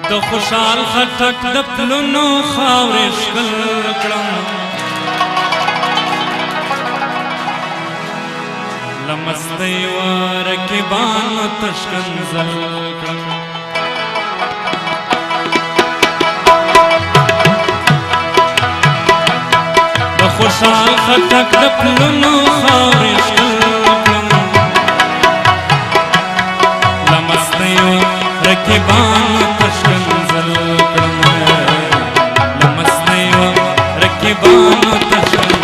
د خوشحال خټک د پلونو خاورې ښکل کړم له مستۍ و رقیبانو تشکنځل کړم د خوشحال خټک د پلونو خاورې ښکل کړم له مستۍ و رقیبانو تشکنځل کړم له مستۍ و رقیبانو تشکنځل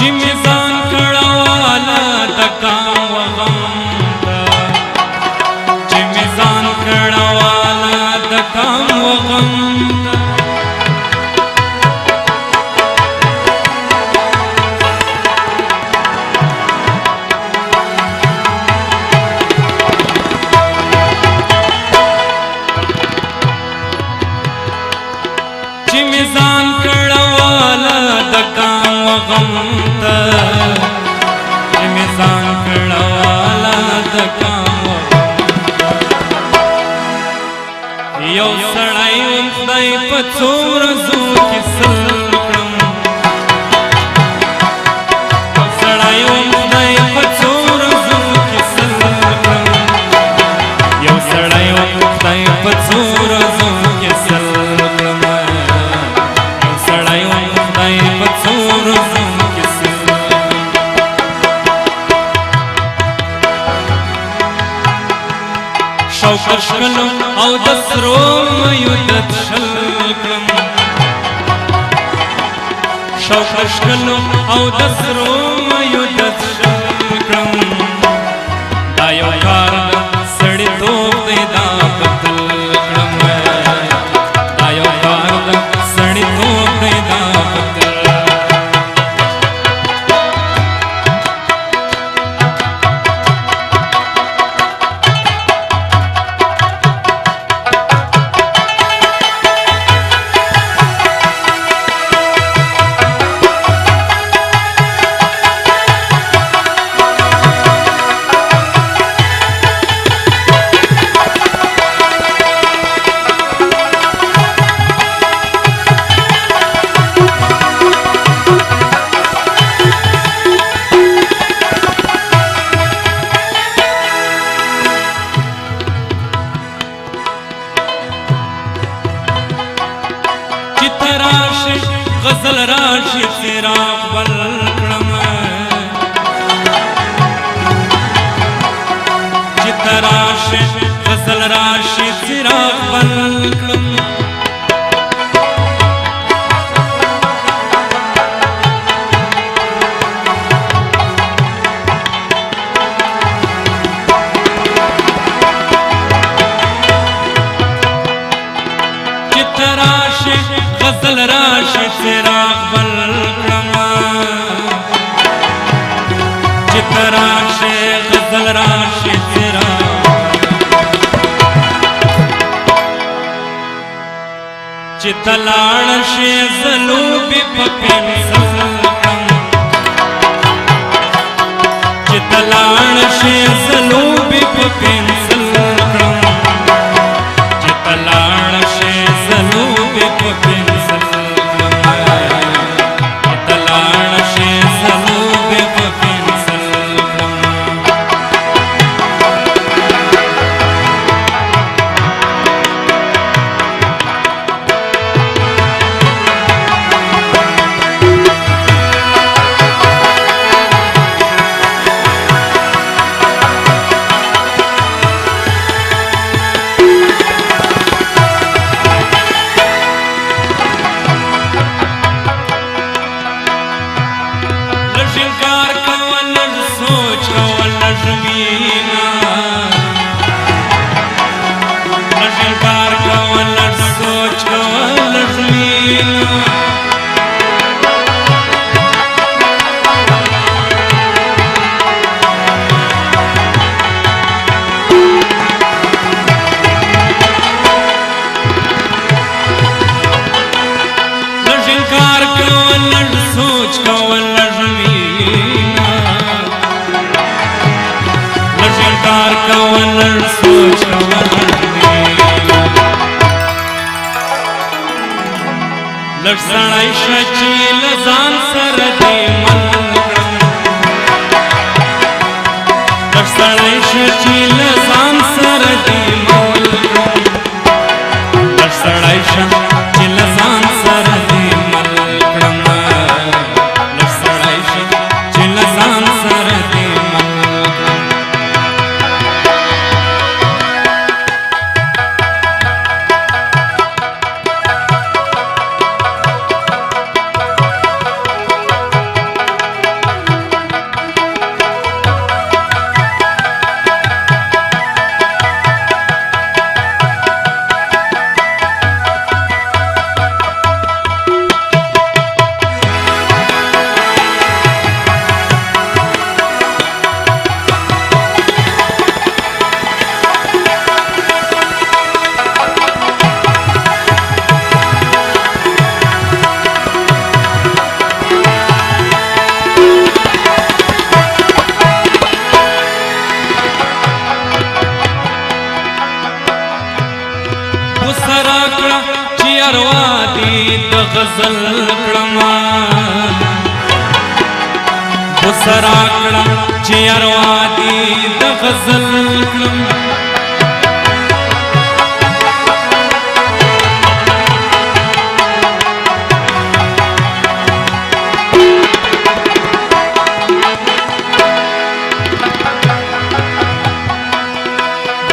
چې مې ځان کړه والا د کام و غم ته چې مې ځان کړه والا د کام و غم ته چې مې ځان کړه والا د کام و غم ځان کړه والا د کام و غم یو سړی وم خدای په څو ورځو کې سل کړم یو سړی وم خدای په څو ورځو کې سل کړم یو سړی وم خدای په څو ورځو کې سل کړم یو سړی وم خدای په څو ورځو شوق شکلو او د سرو میو دت شل کړم شوق شکلو او د سرو میو دت شل کړم دا یو کار سړی توپ دی دا قتل کړم دا یو کار سړی توپ دی دا قتل غزل راشي چراغ بل کړم چې تراشه غزل راشي چراغ بل کړم چې تراشه غزل راشي چراغ بل کړم چې تراشه غزل راشي چراغ چې تلاړ شي زلوبي په پنسل کړم چې تلاړ شي زلوبي په پنسل کړم چې تلاړ شي زلوبي په پنسل سوچ کوي لږ سړی شه چې له ځان سره دې مل کړم لږ سړی شه چې له ځان سره دې مل کړم لږ سړی شه چې له ځان سره دې مل کړم لږ سړی شه چې له ځان سره دې مل کړم غزل کړما وسرا کړم چې اروا دې د غزل کړم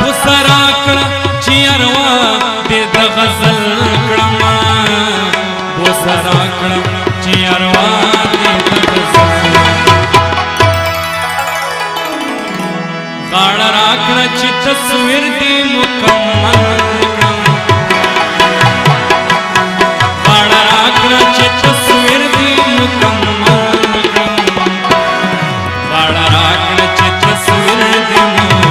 وسرا کړم چې اروا دې د غزل سرا کړم چې اروا دې د غزل غاړه راکړه چې تصویر دې مکمل کړم غاړه راکړه چې تصویر دې مکمل کړم غاړه راکړه چې تصویر دې مکمل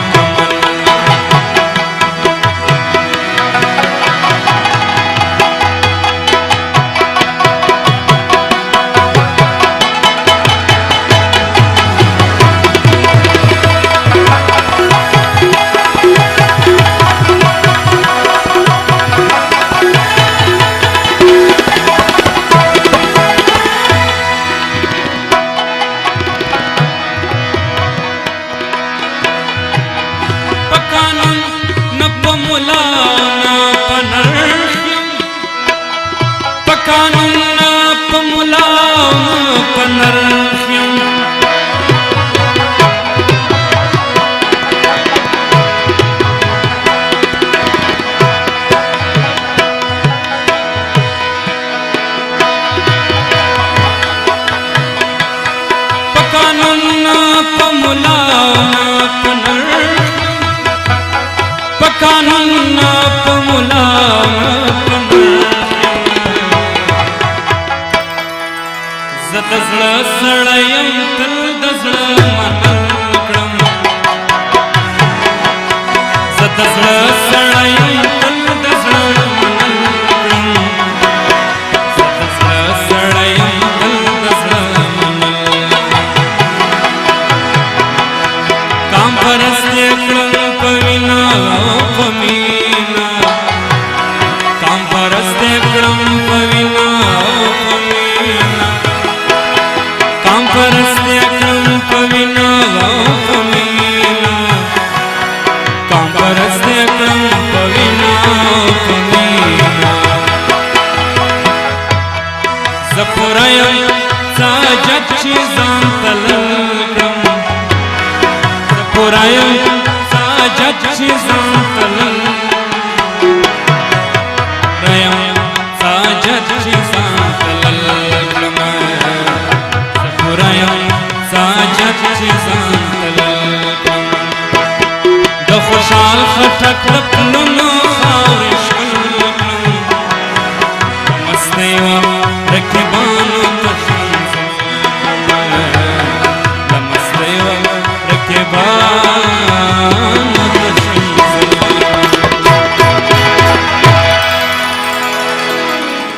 خوشحال خټک